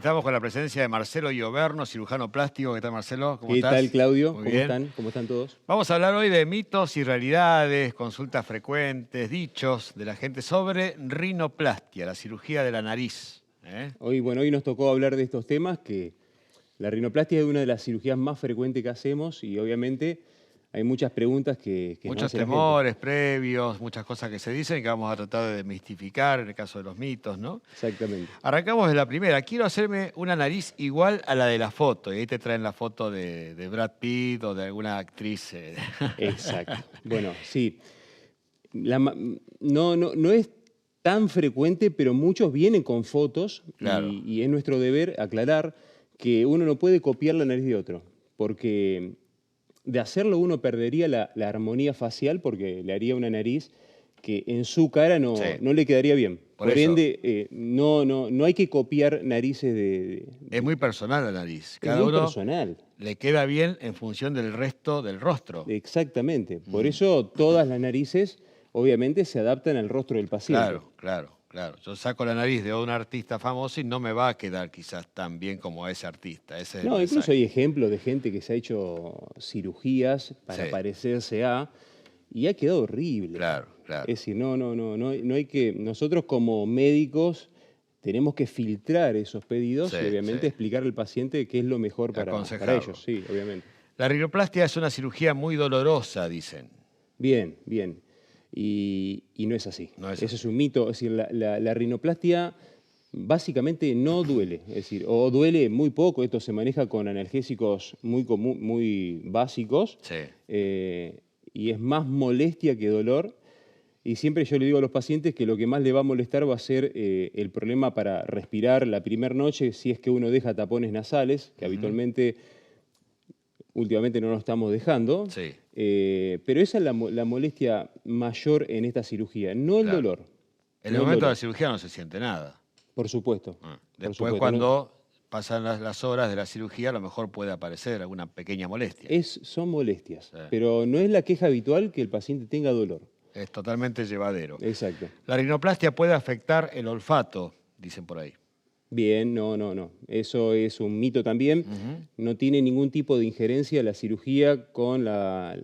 estamos con la presencia de Marcelo Ioverno, cirujano plástico. ¿Qué tal, Marcelo? ¿Cómo ¿Qué estás? tal, Claudio? Muy ¿Cómo bien. están? ¿Cómo están todos? Vamos a hablar hoy de mitos y realidades, consultas frecuentes, dichos de la gente sobre rinoplastia, la cirugía de la nariz. Hoy nos tocó hablar de estos temas, que la rinoplastia es una de las cirugías más frecuentes que hacemos y obviamente hay muchas preguntas que nos Muchos hace la gente. temores previos, muchas cosas que se dicen que vamos a tratar de desmistificar en el caso de los mitos, ¿no? Exactamente. Arrancamos de la primera. Quiero hacerme una nariz igual a la de la foto. Y ahí te traen la foto de Brad Pitt o de alguna actriz. Exacto. Bueno, sí. No es tan frecuente, pero muchos vienen con fotos Claro. y es nuestro deber aclarar que uno no puede copiar la nariz de otro, porque de hacerlo uno perdería la armonía facial porque le haría una nariz que en su cara Sí. no le quedaría bien. Por Por eso. ende, no hay que copiar narices Es muy personal la nariz. es Cada muy uno personal. le queda bien en función del resto del rostro. Exactamente. Por eso todas las narices obviamente se adaptan al rostro del paciente. Claro. Yo saco la nariz de un artista famoso y no me va a quedar quizás tan bien como a ese artista. Ese es el No, incluso mensaje. hay ejemplos de gente que se ha hecho cirugías para Sí. parecerse a y ha quedado horrible. Claro. Es decir, no hay que, nosotros como médicos tenemos que filtrar esos pedidos y obviamente Sí. explicar al paciente qué es lo mejor para Aconsejarlo. ellos, sí, obviamente. La rinoplastia es una cirugía muy dolorosa, dicen. Bien. Y no es así. No es Eso así. es un mito. Es decir, la rinoplastia básicamente no duele. Es decir, o duele muy poco. Esto se maneja con analgésicos muy básicos. Sí. Y es más molestia que dolor. Y siempre yo le digo a los pacientes que lo que más le va a molestar va a ser el problema para respirar la primera noche, si es que uno deja tapones nasales, que habitualmente, últimamente no nos estamos dejando. Sí. Pero esa es la molestia mayor en esta cirugía, no el Claro. dolor. En no el el momento de la dolor. cirugía no se siente nada. Por supuesto. por Después, supuesto, ¿no? cuando pasan las horas de la cirugía, a lo mejor puede aparecer alguna pequeña molestia. Son molestias, Sí. pero no es la queja habitual que el paciente tenga dolor. Es totalmente llevadero. Exacto. La rinoplastia puede afectar el olfato, dicen por ahí. Bien, no. Eso es un mito también. No tiene ningún tipo de injerencia la cirugía con la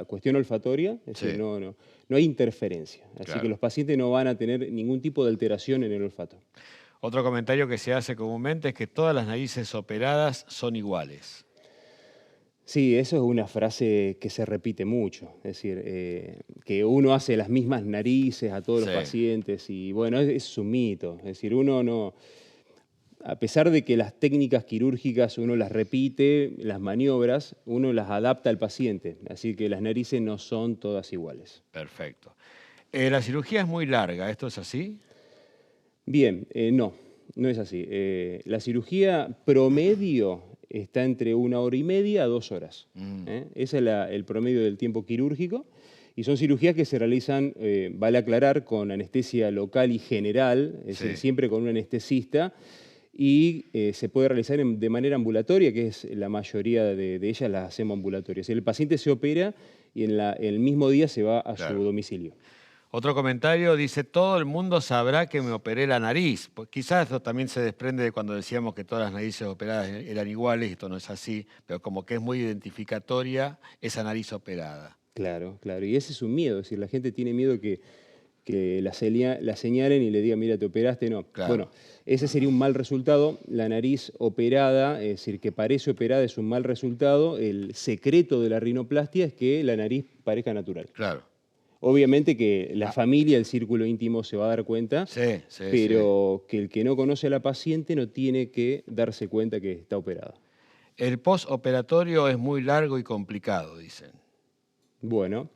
cuestión olfatoria. Es decir, Sí. no hay interferencia. Así Claro. que los pacientes no van a tener ningún tipo de alteración en el olfato. Otro comentario que se hace comúnmente es que todas las narices operadas son iguales. Sí, eso es una frase que se repite mucho. Es decir, que uno hace las mismas narices a todos los Sí. pacientes y bueno, es un mito. Es decir, uno no... A pesar de que las técnicas quirúrgicas uno las repite, las maniobras, uno las adapta al paciente. Así que las narices no son todas iguales. Perfecto. La cirugía es muy larga, ¿esto es así? Bien, no es así. La cirugía promedio está entre 1 hora y media a 2 horas. Ese es el promedio del tiempo quirúrgico. Y son cirugías que se realizan, vale aclarar, con anestesia local y general, es decir, Sí. siempre con un anestesista. Y se puede realizar de manera ambulatoria, que es la mayoría de ellas las hacemos ambulatorias. El paciente se opera y el mismo día se va a Claro. su domicilio. Otro comentario dice, todo el mundo sabrá que me operé la nariz. Pues quizás esto también se desprende de cuando decíamos que todas las narices operadas eran iguales, esto no es así, pero como que es muy identificatoria esa nariz operada. Claro. Y ese es un miedo, es decir, la gente tiene miedo que la señalen y le digan, mira, te operaste, no. Claro. Bueno, ese sería un mal resultado. La nariz operada, es decir, que parece operada es un mal resultado. El secreto de la rinoplastia es que la nariz parezca natural. Claro. Obviamente que la familia, el círculo íntimo se va a dar cuenta, Sí. pero que el que no conoce a la paciente no tiene que darse cuenta que está operada. El postoperatorio es muy largo y complicado, dicen. Bueno,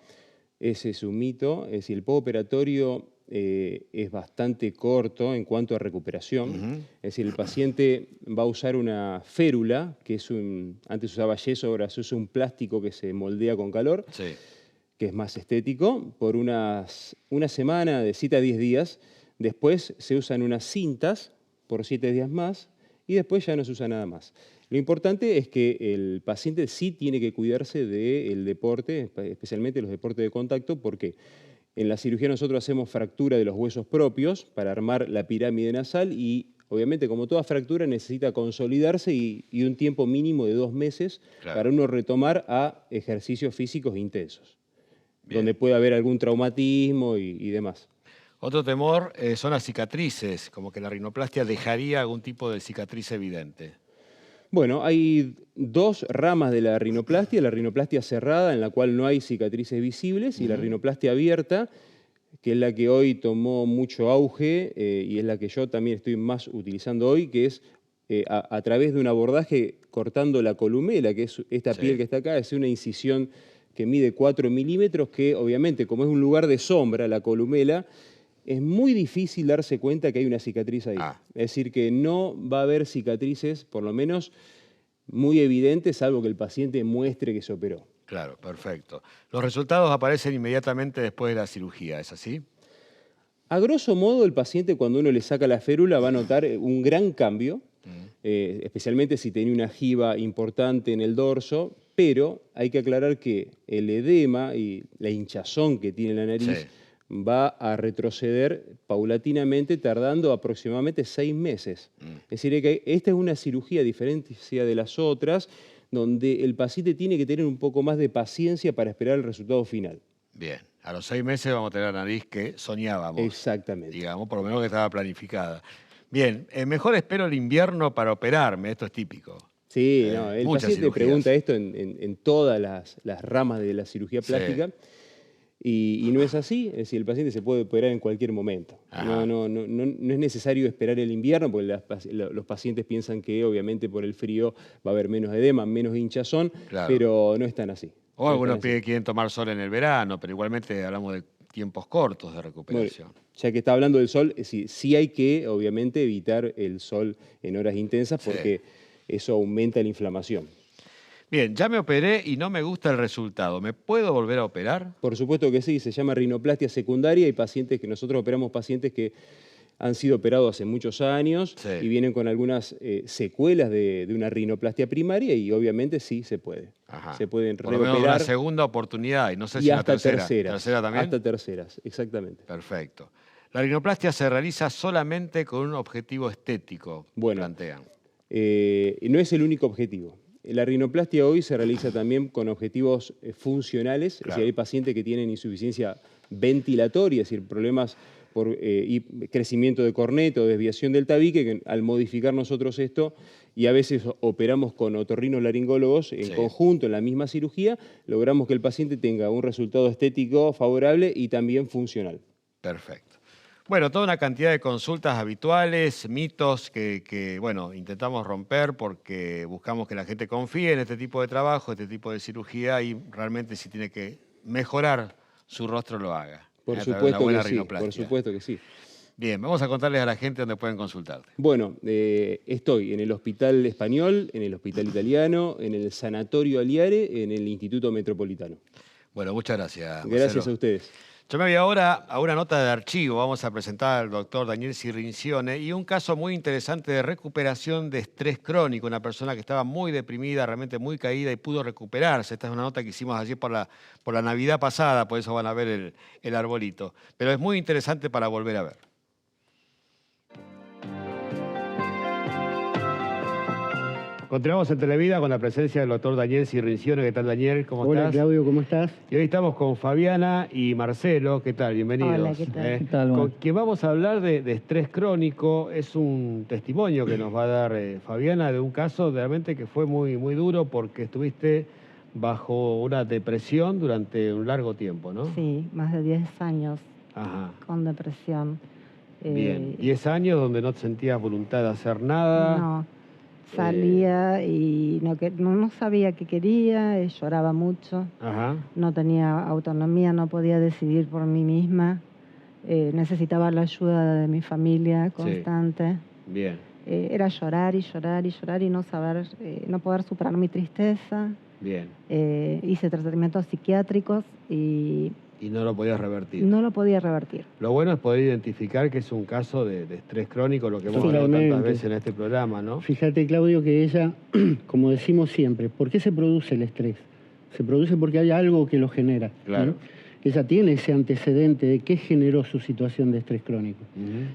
ese es un mito. Es decir, el postoperatorio es bastante corto en cuanto a recuperación. Es decir, el paciente va a usar una férula, que antes usaba yeso, ahora se usa un plástico que se moldea con calor, Sí. que es más estético, por una semana, de 7 a 10 días. Después se usan unas cintas por 7 días más y después ya no se usa nada más. Lo importante es que el paciente sí tiene que cuidarse del deporte, especialmente los deportes de contacto, porque en la cirugía nosotros hacemos fractura de los huesos propios para armar la pirámide nasal y obviamente, como toda fractura, necesita consolidarse y un tiempo mínimo de 2 meses para uno retomar a ejercicios físicos intensos, donde puede haber algún traumatismo y demás. Otro temor son las cicatrices, como que la rinoplastia dejaría algún tipo de cicatriz evidente. Bueno, hay 2 ramas de la rinoplastia cerrada, en la cual no hay cicatrices visibles, y la rinoplastia abierta, que es la que hoy tomó mucho auge y es la que yo también estoy más utilizando hoy, que es a través de un abordaje cortando la columela, que es esta piel que está acá, es una incisión que mide 4 milímetros, que obviamente, como es un lugar de sombra, la columela, es muy difícil darse cuenta que hay una cicatriz ahí. Es decir, que no va a haber cicatrices, por lo menos muy evidentes, salvo que el paciente muestre que se operó. Claro, perfecto. Los resultados aparecen inmediatamente después de la cirugía, ¿es así? A grosso modo, el paciente, cuando uno le saca la férula, va a notar un gran cambio, especialmente si tenía una jiba importante en el dorso, pero hay que aclarar que el edema y la hinchazón que tiene la nariz va a retroceder paulatinamente, tardando aproximadamente 6 meses. Es decir, que esta es una cirugía diferente de las otras, donde el paciente tiene que tener un poco más de paciencia para esperar el resultado final. Bien, a los 6 meses vamos a tener la nariz que soñábamos. Exactamente. Digamos, por lo menos que estaba planificada. Bien, mejor espero el invierno para operarme, esto es típico. Sí, no, el paciente pregunta esto en todas las ramas de la cirugía plástica. Y no es así, es decir, el paciente se puede operar en cualquier momento. No es necesario esperar el invierno, porque los pacientes piensan que obviamente por el frío va a haber menos edema, menos hinchazón, pero no es tan así. O algunos quieren tomar sol en el verano, pero igualmente hablamos de tiempos cortos de recuperación. Bueno, ya que está hablando del sol, sí hay que obviamente evitar el sol en horas intensas porque eso aumenta la inflamación. Bien, ya me operé y no me gusta el resultado. ¿Me puedo volver a operar? Por supuesto que sí, se llama rinoplastia secundaria. Hay pacientes que nosotros operamos pacientes que han sido operados hace muchos años y vienen con algunas secuelas de una rinoplastia primaria y obviamente sí se puede. Se pueden por lo menos reoperar. una segunda oportunidad y no sé si una tercera. ¿Tercera también? Hasta terceras, exactamente. Perfecto. La rinoplastia se realiza solamente con un objetivo estético, plantean. No es el único objetivo. La rinoplastia hoy se realiza también con objetivos funcionales, es decir, hay pacientes que tienen insuficiencia ventilatoria, es decir, problemas por crecimiento de corneta o desviación del tabique, que al modificar nosotros esto, y a veces operamos con otorrinolaringólogos en conjunto en la misma cirugía, logramos que el paciente tenga un resultado estético favorable y también funcional. Perfecto. Bueno, toda una cantidad de consultas habituales, mitos que bueno, intentamos romper porque buscamos que la gente confíe en este tipo de trabajo, este tipo de cirugía y realmente si tiene que mejorar su rostro lo haga. Por supuesto que sí, por supuesto que sí. Bien, vamos a contarles a la gente dónde pueden consultarte. Bueno, estoy en el Hospital Español, en el Hospital Italiano, en el Sanatorio Aliare, en el Instituto Metropolitano. Bueno, muchas gracias, Marcelo. Gracias a ustedes. Yo me voy ahora a una nota de archivo. Vamos a presentar al doctor Daniel Cirincione y un caso muy interesante de recuperación de estrés crónico. Una persona que estaba muy deprimida, realmente muy caída y pudo recuperarse. Esta es una nota que hicimos ayer por la Navidad pasada, por eso van a ver el arbolito. Pero es muy interesante para volver a ver. Continuamos en Televida con la presencia del doctor Daniel Cirincione. ¿Qué tal, Daniel? ¿Cómo estás? Hola, Claudio, ¿cómo estás? Y hoy estamos con Fabiana y Marcelo. ¿Qué tal? Bienvenidos. Hola, ¿qué tal? ¿Qué tal, Con quien vamos a hablar de estrés crónico. Es un testimonio que nos va a dar Fabiana de un caso realmente que fue muy, muy duro porque estuviste bajo una depresión durante un largo tiempo, ¿no? Sí, más de 10 años con depresión. Bien, 10 años donde no sentías voluntad de hacer nada. No, salía y no sabía qué quería, lloraba mucho, no tenía autonomía, no podía decidir por mí misma, necesitaba la ayuda de mi familia constante. Bien. Era llorar y llorar y llorar y no saber, no poder superar mi tristeza. Bien. Hice tratamientos psiquiátricos y no lo podías revertir. No lo podía revertir. Lo bueno es poder identificar que es un caso de estrés crónico, lo que hemos hablado tantas veces en este programa, ¿no? Fíjate, Claudio, que ella, como decimos siempre, ¿por qué se produce el estrés? Se produce porque hay algo que lo genera. Claro. ella tiene ese antecedente de qué generó su situación de estrés crónico.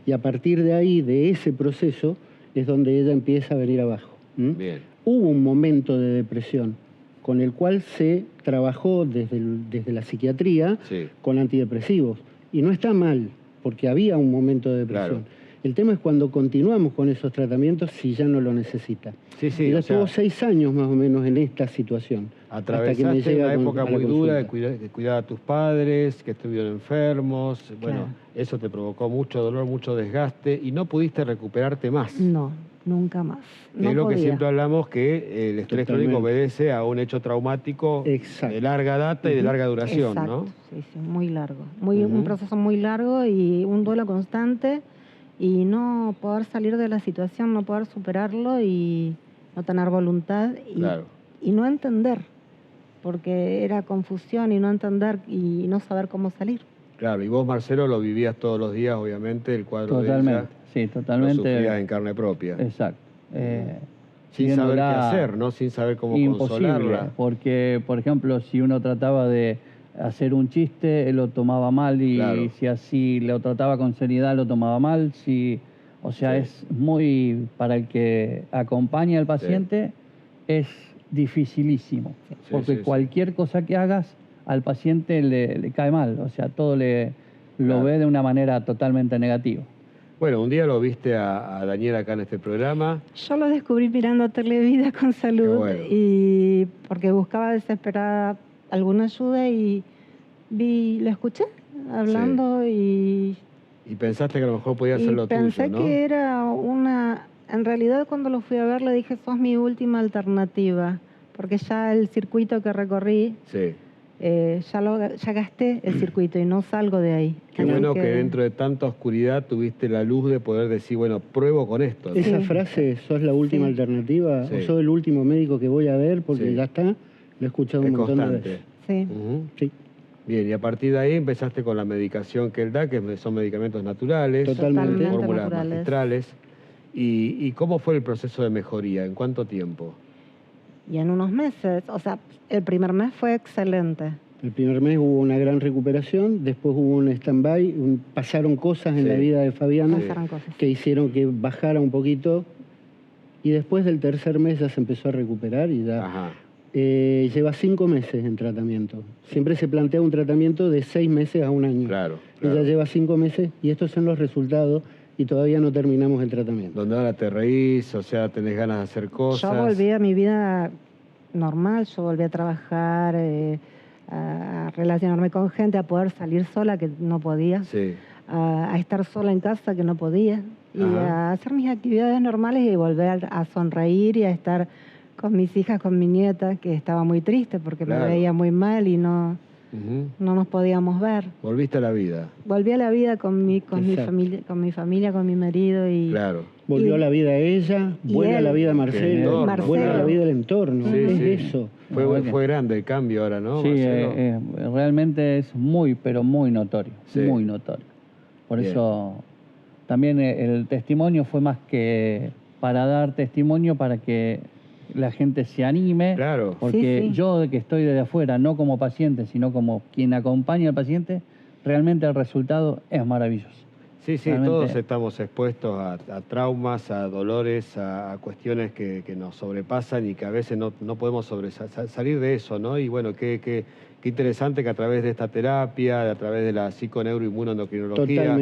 Y a partir de ahí, de ese proceso, es donde ella empieza a venir abajo. Bien. Hubo un momento de depresión con el cual se trabajó desde la psiquiatría con antidepresivos. Y no está mal, porque había un momento de depresión. Claro. El tema es cuando continuamos con esos tratamientos si ya no lo necesita. Ella estuvo 6 años más o menos en esta situación. Atravesaste una época muy dura de cuidar a tus padres, que estuvieron enfermos. Bueno, eso te provocó mucho dolor, mucho desgaste y no pudiste recuperarte más. No, nunca más. Que es lo que siempre hablamos, que el estrés crónico obedece a un hecho traumático de larga data y de larga duración, ¿no? Sí, sí, muy largo. Un proceso muy largo y un duelo constante y no poder salir de la situación, no poder superarlo y no tener voluntad y no entender, porque era confusión y no entender y no saber cómo salir. Claro, y vos, Marcelo, lo vivías todos los días, obviamente, el cuadro de ella. Sí, totalmente. Lo sufrías en carne propia. Exacto. Sin saber qué hacer, ¿no? Sin saber cómo consolarla. Porque, por ejemplo, si uno trataba de hacer un chiste, él lo tomaba mal y si así lo trataba con seriedad, lo tomaba mal. O sea, es muy, para el que acompaña al paciente, es dificilísimo. Porque cualquier cosa que hagas, al paciente le cae mal. O sea, todo lo ve de una manera totalmente negativa. Bueno, un día lo viste a Daniel acá en este programa. Yo lo descubrí mirando Televida con Salud y porque buscaba desesperada alguna ayuda y lo escuché hablando y pensaste que a lo mejor podía ser lo tuyo, ¿no? Pensé que era en realidad cuando lo fui a ver le dije, sos mi última alternativa, porque ya el circuito que recorrí, ya gasté el circuito y no salgo de ahí. Qué bueno que dentro de tanta oscuridad tuviste la luz de poder decir, bueno, pruebo con esto, ¿no? Esa frase, sos la última alternativa, o sos el último médico que voy a ver porque ya está, lo he escuchado un montón de veces. Sí. Bien, y a partir de ahí empezaste con la medicación que él da, que son medicamentos naturales, totalmente fórmulas magistrales. ¿Y cómo fue el proceso de mejoría? ¿En cuánto tiempo? Y en unos meses, o sea, el primer mes fue excelente. El primer mes hubo una gran recuperación, después hubo un stand-by, pasaron cosas en la vida de Fabiana que hicieron que bajara un poquito y después del tercer mes ya se empezó a recuperar y ya lleva 5 meses en tratamiento. Siempre se plantea un tratamiento de 6 meses a 1 año. Ella lleva 5 meses y estos son los resultados y todavía no terminamos el tratamiento. Donde ahora te reís, o sea, tenés ganas de hacer cosas. Yo volví a mi vida normal, yo volví a trabajar, a relacionarme con gente, a poder salir sola, que no podía, a estar sola en casa, que no podía, y a hacer mis actividades normales y volver a sonreír y a estar con mis hijas, con mi nieta, que estaba muy triste porque me veía muy mal y no nos podíamos ver. Volviste a la vida. Volví a la vida con mi familia, con mi marido y... Volvió a la vida ella, vuelve a la vida Marcelo, vuelve a la vida del entorno. Eso. Fue grande el cambio ahora, ¿no? Sí, realmente es muy, pero muy notorio. Muy notorio. Por eso también el testimonio fue más que para dar testimonio, para que la gente se anime. Porque yo, que estoy desde afuera, no como paciente, sino como quien acompaña al paciente, realmente el resultado es maravilloso. Sí, realmente, todos estamos expuestos a traumas, a dolores, a cuestiones que nos sobrepasan y que a veces no podemos salir de eso, ¿no? Y bueno, qué interesante que a través de esta terapia, a través de la psiconeuroinmunoendocrinología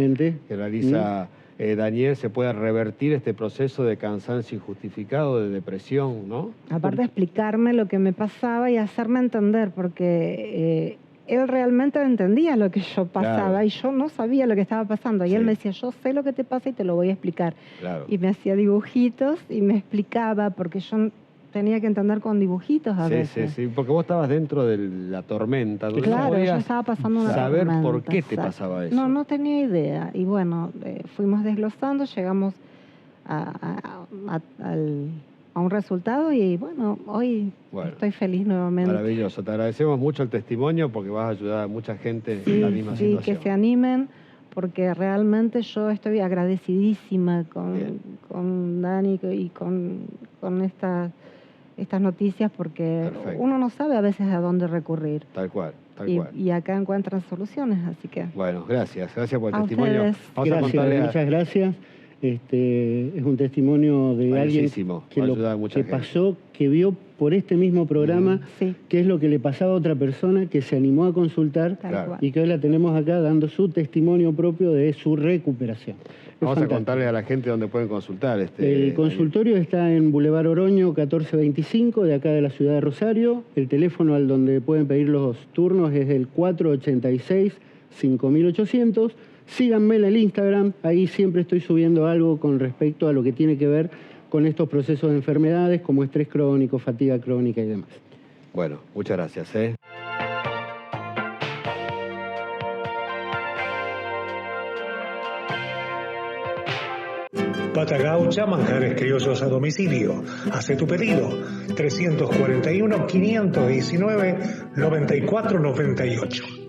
que realiza Daniel, se pueda revertir este proceso de cansancio injustificado, de depresión, ¿no? Aparte de explicarme lo que me pasaba y hacerme entender, porque él realmente entendía lo que yo pasaba y yo no sabía lo que estaba pasando. Y él me decía, yo sé lo que te pasa y te lo voy a explicar. Y me hacía dibujitos y me explicaba, porque yo tenía que entender con dibujitos a veces. Sí, porque vos estabas dentro de la tormenta. Claro, yo estaba pasando una tormenta. Saber por qué te pasaba eso. No tenía idea. Y bueno, fuimos desglosando, llegamos a un resultado y bueno, hoy estoy feliz nuevamente. Maravilloso, te agradecemos mucho el testimonio porque vas a ayudar a mucha gente en la misma situación. Sí, que se animen, porque realmente yo estoy agradecidísima con Dani y con esta estas noticias porque Perfecto. uno no sabe a veces a dónde recurrir. Tal cual. Y acá encuentran soluciones, así que... Bueno, gracias por el A testimonio. ustedes. Vamos a contarle Muchas gracias. Es un testimonio de alguien que pasó, que vio por este mismo programa qué es lo que le pasaba a otra persona, que se animó a consultar y que hoy la tenemos acá dando su testimonio propio de su recuperación. Vamos a contarle a la gente dónde pueden consultar. El consultorio está en Boulevard Oroño 1425, de acá de la ciudad de Rosario. El teléfono al donde pueden pedir los turnos es el 486-5800. Síganme en el Instagram, ahí siempre estoy subiendo algo con respecto a lo que tiene que ver con estos procesos de enfermedades como estrés crónico, fatiga crónica y demás. Bueno, muchas gracias. Pata Gaucha, manjares criollos a domicilio. Hace tu pedido 341-519-9498.